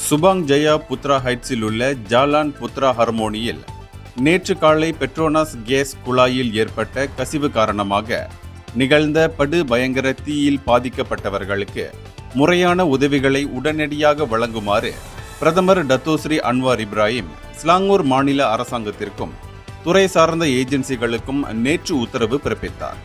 Subang Jaya Putra ஹைட்ஸில் உள்ள Jalan Putra ஹார்மோனியில் நேற்று காலை பெட்ரோனாஸ் கேஸ் குழாயில் ஏற்பட்ட கசிவு காரணமாக நிகழ்ந்த படு பயங்கர தீயில் பாதிக்கப்பட்டவர்களுக்கு முறையான உதவிகளை உடனடியாக வழங்குமாறு பிரதமர் டத்தோஸ்ரீ அன்வார் இப்ராஹிம் ஸ்லாங்கூர் மாநில அரசாங்கத்திற்கும் துறை சார்ந்த ஏஜென்சிகளுக்கும் நேற்று உத்தரவு பிறப்பித்தார்.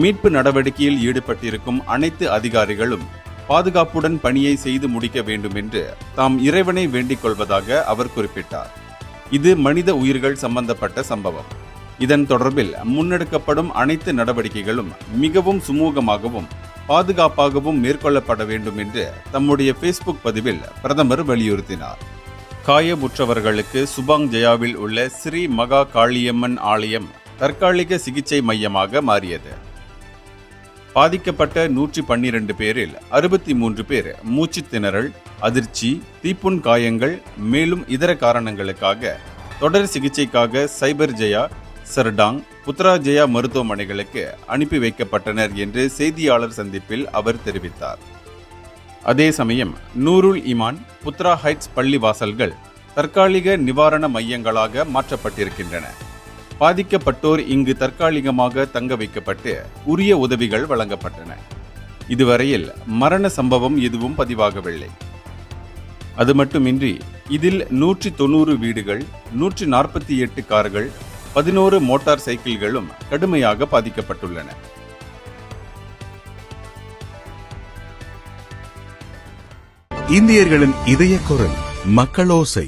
மீட்பு நடவடிக்கையில் ஈடுபட்டிருக்கும் அனைத்து அதிகாரிகளும் பாதுகாப்புடன் பணியை செய்து முடிக்க வேண்டும் என்று தாம் இறைவனை வேண்டிக் கொள்வதாக அவர் குறிப்பிட்டார். இது மனித உயிர்கள் சம்பந்தப்பட்ட சம்பவம். இதன் தொடர்பில் முன்னெடுக்கப்படும் அனைத்து நடவடிக்கைகளும் மிகவும் சுமூகமாகவும் பாதுகாப்பாகவும் மேற்கொள்ளப்பட வேண்டும் என்று தம்முடைய ஃபேஸ்புக் பதிவில் பிரதமர் வலியுறுத்தினார். காயமுற்றவர்களுக்கு சுபாங் ஜெயாவில் உள்ள ஸ்ரீ மகா காளியம்மன் ஆலயம் தற்காலிக சிகிச்சை மையமாக மாறியது. பாதிக்கப்பட்ட 112 பேரில் 63 பேர் மூச்சு திணறல், அதிர்ச்சி, தீப்புண் காயங்கள் மேலும் இதர காரணங்களுக்காக தொடர் சிகிச்சைக்காக சைபர் ஜெயா, சர்டாங், புத்ரா ஜெயா மருத்துவமனைகளுக்கு அனுப்பி வைக்கப்பட்டனர் என்று செய்தியாளர் சந்திப்பில் அவர் தெரிவித்தார். அதே சமயம் நூருல் இமான், புத்ரா ஹைட்ஸ் பள்ளி வாசல்கள் தற்காலிக நிவாரண மையங்களாக மாற்றப்பட்டிருக்கின்றன. பாதிக்கப்பட்டோர் இங்கு தற்காலிகமாக தங்க வைக்கப்பட்டு உரிய உதவிகள் வழங்கப்பட்டன. இதுவரையில் மரண சம்பவம் எதுவும் பதிவாகவில்லை. அது மட்டுமின்றி இதில் 190 வீடுகள், 148 கார்கள், 11 மோட்டார் சைக்கிள்களும் கடுமையாக பாதிக்கப்பட்டுள்ளன. இந்தியர்களின் இதய குரல் மக்களோசை.